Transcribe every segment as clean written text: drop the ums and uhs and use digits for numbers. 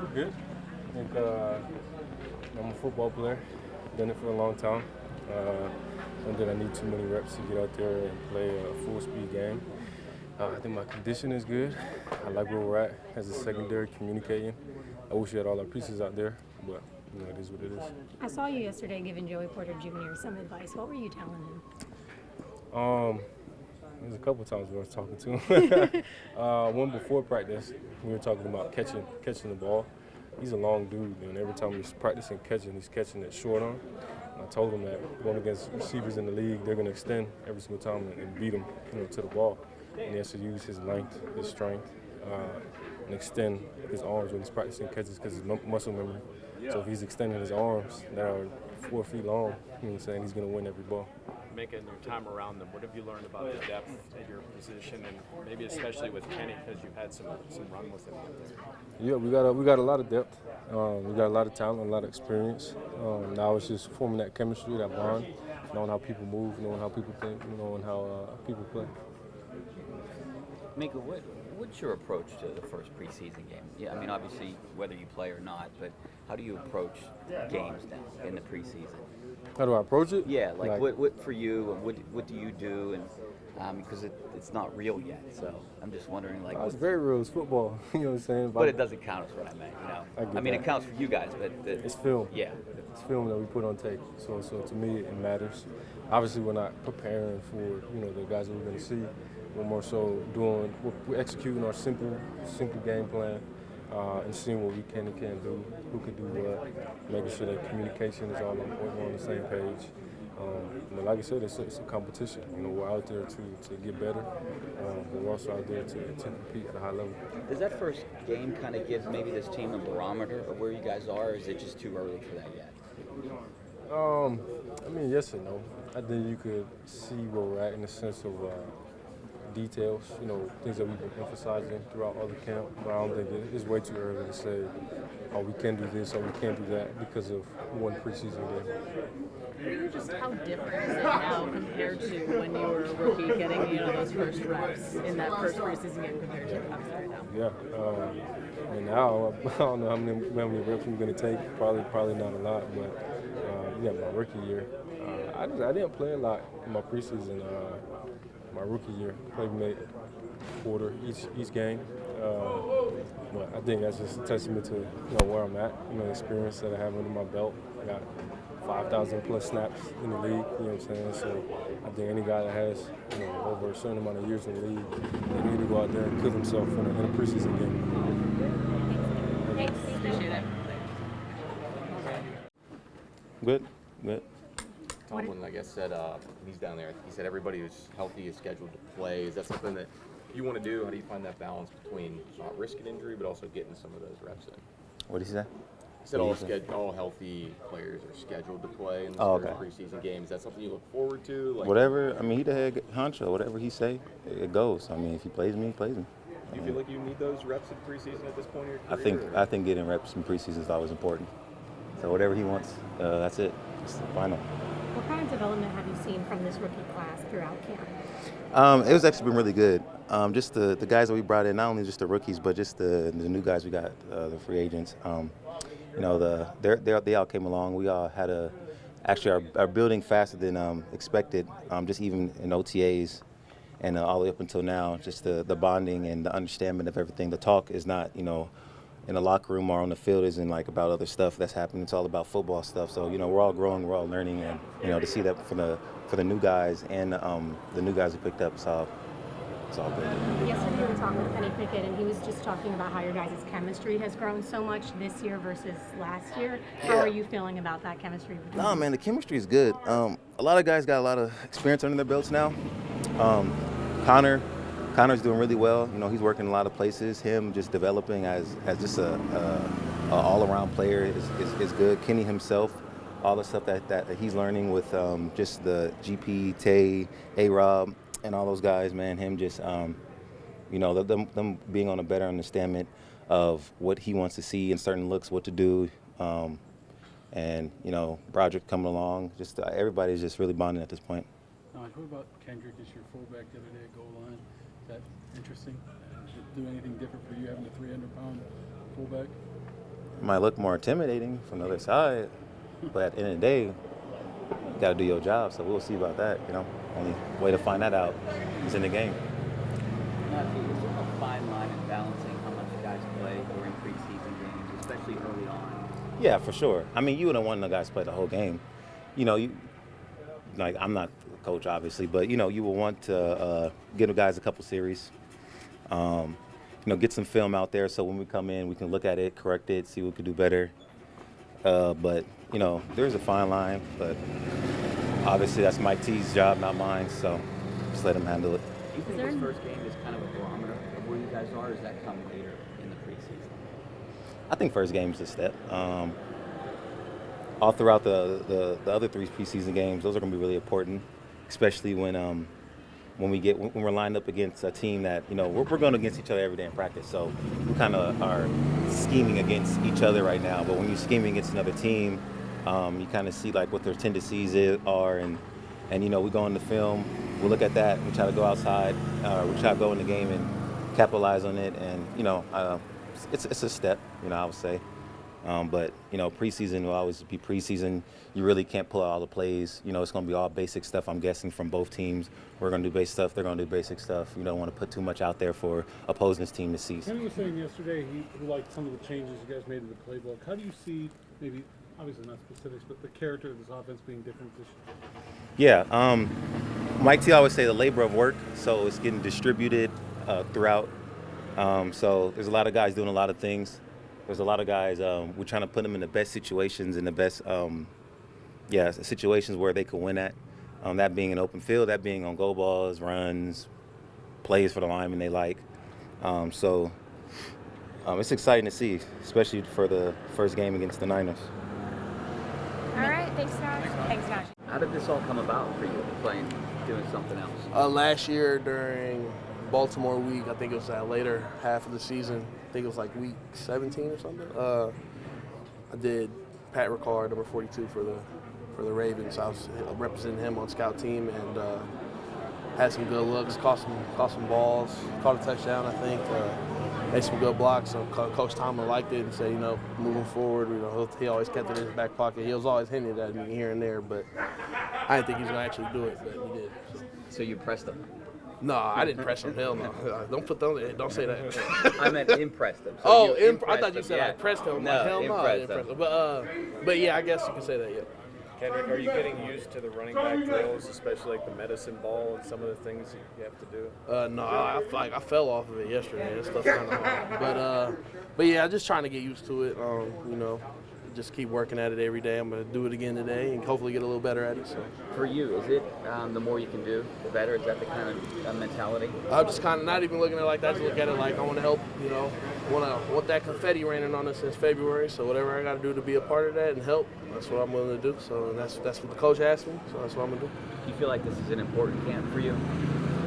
we're good. I think I'm a football player. Done it for a long time. And then I need too many reps to get out there and play a full-speed game. I think my condition is good. I like where we're at as a secondary communicating. I wish we had all our pieces out there, but it is what it is. I saw you yesterday giving Joey Porter Jr. some advice. What were you telling him? There's a couple times where I was talking to him. One before practice, we were talking about catching the ball. He's a long dude, and every time he's practicing catching, he's catching it short on. And I told him that going against receivers in the league, they're going to extend every single time and beat him, to the ball. And he has to use his length, his strength, and extend his arms when he's practicing catches because his muscle memory. So if he's extending his arms that are 4 feet long, he's going to win every ball. Minkah, in your time around them, what have you learned about the depth at your position, and maybe especially with Kenny because you've had some run with him? Yeah, we got a lot of depth. We got a lot of talent, a lot of experience. Now it's just forming that chemistry, that bond, knowing how people move, knowing how people think, knowing how people play. Minkah, what's your approach to the first preseason game? Yeah, I mean, obviously, whether you play or not, but how do you approach games now in the preseason? How do I approach it? Yeah, like what for you, and what do you do, and because it's not real yet, so I'm just wondering, like. It's very real. It's football. You know what I'm saying? But it doesn't count, is what I meant. I mean, it counts for you guys, but it's film. Yeah, it's film that we put on tape. So to me, it matters. Obviously, we're not preparing for the guys that we're going to see. We're more so we're executing our simple game plan. And seeing what we can and can't do, who could do what, making sure that communication is all on point, we're on the same page. Like I said, it's a competition. We're out there to get better, but we're also out there to compete at a high level. Does that first game kind of give maybe this team a barometer of where you guys are, or is it just too early for that yet? I mean, yes and no. I think you could see where we're at in the sense of details, things that we've been emphasizing throughout all the camp, but I don't think it's way too early to say, oh, we can do this or we can't do that because of one preseason game. Just how different is it now compared to when you were a rookie getting those first reps in that first preseason game compared to right now? Yeah, and now I don't know how many reps I'm going to take. Probably not a lot, but my rookie year, I didn't play a lot in my preseason. My rookie year, played maybe quarter each game. But I think that's just a testament to where I'm at, the experience that I have under my belt. I got 5,000 plus snaps in the league, you know what I'm saying? So I think any guy that has over a certain amount of years in the league, they need to go out there and kill himself in a preseason game. Appreciate it. Good. Tomlin, I guess, said he's down there. He said everybody who's healthy is scheduled to play. Is that something that you want to do? How do you find that balance between not risking injury but also getting some of those reps in? What did he say? He said all healthy players are scheduled to play in this first preseason game. Is that something you look forward to? Whatever. I mean, he the head honcho. Whatever he say, it goes. I mean, if he plays me, he plays me. Do you feel like you need those reps in preseason at this point in your career? I think getting reps in preseason is always important. So whatever he wants, that's it. It's the final. What kind of development have you seen from this rookie class throughout camp? It was actually been really good. Just the guys that we brought in, not only just the rookies, but just the new guys we got, the free agents. They all came along. We all had are building faster than expected, just even in OTAs and all the way up until now. Just the bonding and the understanding of everything. The talk is not, in the locker room or on the field isn't like about other stuff that's happening. It's all about football stuff. So we're all growing, we're all learning, and to see that for the new guys and the new guys we picked up, it's all good. Yesterday we were talking with Kenny Pickett, and he was just talking about how your guys' chemistry has grown so much this year versus last year. How are you feeling about that chemistry? No, man, the chemistry is good. A lot of guys got a lot of experience under their belts now. Connor's doing really well. He's working in a lot of places. Him just developing as just a all-around player is good. Kenny himself, all the stuff that he's learning with just the GP, Tay, A-Rob, and all those guys, man. Him just, them being on a better understanding of what he wants to see in certain looks, what to do, and Broderick coming along. Just everybody's just really bonding at this point. What about Kendrick as your fullback the other day at goal line? Is that interesting? Did it do anything different for you having a 300-pound fullback? might look more intimidating from the other side, but at the end of the day, you got to do your job. So we'll see about that. Only way to find that out is in the game. Najee, is there a fine line in balancing how much guys play during preseason games, especially early on? Yeah, for sure. I mean, you wouldn't want the guys to play the whole game. I'm not a coach, obviously, but you will want to give the guys a couple series. Get some film out there so when we come in, we can look at it, correct it, see what we can do better. But there's a fine line, but obviously that's Mike T's job, not mine, so just let him handle it. Do you think this first game is kind of a barometer of where you guys are, or does that come later in the preseason? I think first game is a step. All throughout the other 3 preseason games, those are going to be really important, especially when we're lined up against a team that we're going against each other every day in practice. So we kind of are scheming against each other right now. But when you're scheming against another team, you kind of see like what their tendencies are, and we go in the film, we look at that, we try to go outside, we try to go in the game and capitalize on it, and it's a step, I would say. But preseason will always be preseason. You really can't pull out all the plays. It's going to be all basic stuff, I'm guessing, from both teams. We're going to do basic stuff. They're going to do basic stuff. You don't want to put too much out there for opposing team to see. Kenny was saying yesterday he liked some of the changes you guys made to the playbook. How do you see, maybe obviously not specifics, but the character of this offense being different this year? Yeah. Mike T always say the labor of work, so it's getting distributed throughout. So there's a lot of guys doing a lot of things. There's a lot of guys, we're trying to put them in the best situations, in the best situations where they could win at. That being an open field, that being on go balls, runs, plays for the linemen they like. So it's exciting to see, especially for the first game against the Niners. All right, thanks, Josh. Thanks, Josh. How did this all come about for you, doing something else? Last year during Baltimore week, I think it was that later half of the season, I think it was like week 17 or something. I did Pat Ricard, number 42 for the Ravens. I was representing him on scout team and had some good looks, caught some balls, caught a touchdown, I think. Made some good blocks. So Coach Tomlin liked it and said, moving forward, he always kept it in his back pocket. He was always hinting at me here and there, but I didn't think he was going to actually do it, but he did. So you pressed him? No, I didn't press him. Hell no. Don't say that. I meant impressed him. So I thought you said I pressed him. No, hell no, I didn't press him. But yeah, I guess you can say that, yeah. Kendrick, are you getting used to the running back drills, especially like the medicine ball and some of the things you have to do? No, I fell off of it yesterday. That stuff's kind of hard. But yeah, I'm just trying to get used to it. Just keep working at it every day. I'm going to do it again today and hopefully get a little better at it. So. For you, is it the more you can do, the better? Is that the kind of mentality? I'm just kind of not even looking at it like that. Just look at it like I want to help, want that confetti raining on us since February. So whatever I got to do to be a part of that and help, that's what I'm willing to do. So that's what the coach asked me, so that's what I'm going to do. Do you feel like this is an important camp for you?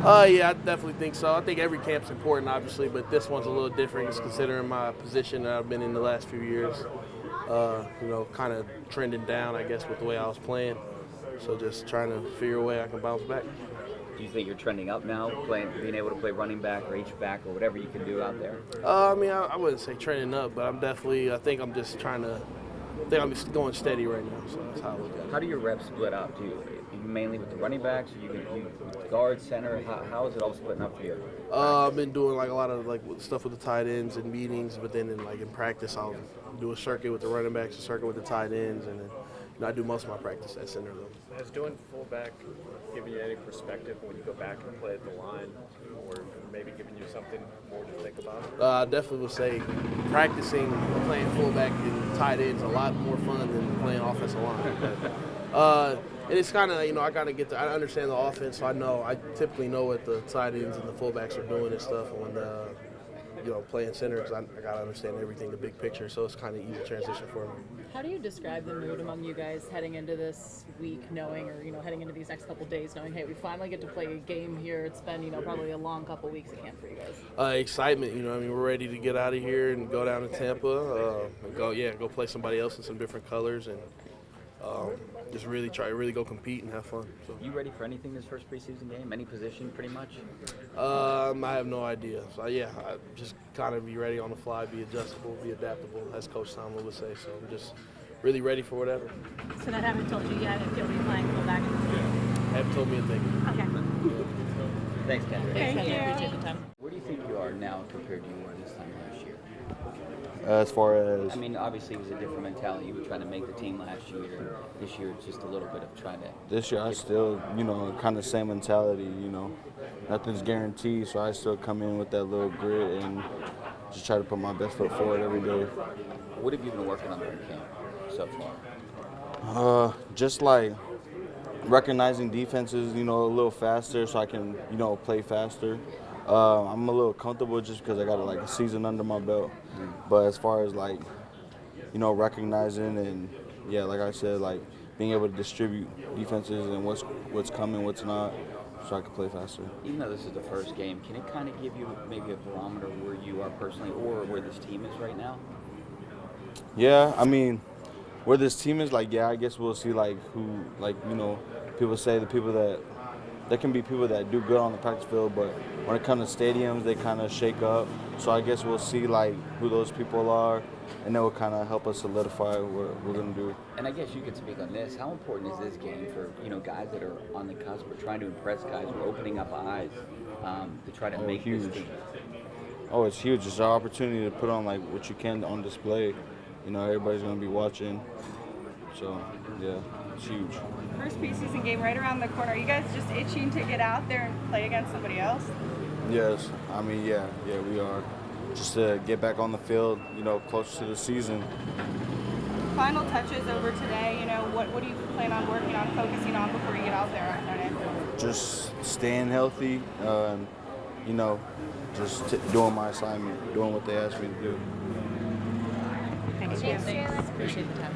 Yeah, I definitely think so. I think every camp's important, obviously, but this one's a little different just considering my position that I've been in the last few years. Kind of trending down, I guess, with the way I was playing. So just trying to figure a way I can bounce back. Do you think you're trending up now, being able to play running back or H-back or whatever you can do out there? I wouldn't say trending up, but I think I'm just going steady right now, so that's how I look at it. How do your reps split up? Do you mainly with the running backs, or you guard, center? How is it all splitting up for you? I've been doing a lot of stuff with the tight ends and meetings, but then in practice I'll do a circuit with the running backs, a circuit with the tight ends, and then I do most of my practice at center though. Has doing fullback given you any perspective when you go back and play at the line, or maybe giving you something more to think about? I definitely would say practicing playing fullback and tight ends a lot more fun than playing offensive line. And it's kind of, I understand the offense, so I typically know what the tight ends and the fullbacks are doing and stuff when, playing center, because I got to understand everything, the big picture, so it's kind of easy transition for me. How do you describe the mood among you guys heading into this week, knowing, or, heading into these next couple days, knowing, hey, we finally get to play a game here. It's been, probably a long couple weeks at camp for you guys. Excitement, we're ready to get out of here and go down to Tampa and go play somebody else in some different colors and just really go compete and have fun. So. You ready for anything this first preseason game? Any position, pretty much? I have no idea. So I just kind of be ready on the fly, be adjustable, be adaptable, as Coach Tomlin would say. So I'm just really ready for whatever. So that haven't told you yet if you'll be playing fullback in the season? Haven't told me a thing. Okay. Thanks, Kendrick. Thank you. Appreciate the time. Where do you think you are now compared to you were this time last year? As far as I mean, obviously it was a different mentality. You were trying to make the team last year. This year it's just a little bit of trying to. this year, I still, kind of same mentality, Nothing's guaranteed, so I still come in with that little grit and just try to put my best foot forward every day. What have you been working on during camp so far? Just like recognizing defenses, a little faster so I can, play faster. I'm a little comfortable just because I got like a season under my belt. But as far as like, recognizing and like I said, like being able to distribute defenses and what's coming, what's not, so I can play faster. Even though this is the first game, can it kind of give you maybe a barometer where you are personally or where this team is right now? Yeah, I mean, where this team is, like, I guess we'll see, like, who, like, people say the people that, there can be people that do good on the practice field, but when it comes to stadiums, they kind of shake up. So I guess we'll see, like, who those people are, and that will kind of help us solidify what we're going to do. And I guess you could speak on this. How important is this game for, guys that are on the cusp or trying to impress guys who are opening up eyes to try to make huge. this team? Oh, it's huge. It's an opportunity to put on, like, what you can on display. Everybody's going to be watching. So, yeah, it's huge. First preseason game right around the corner. Are you guys just itching to get out there and play against somebody else? Yes. I mean, yeah, we are. Just to get back on the field, closer to the season. Final touches over today. What do you plan on working on, focusing on before you get out there on Saturday? Just staying healthy, just doing my assignment, doing what they asked me to do. Thanks, Jaylen. Appreciate the time.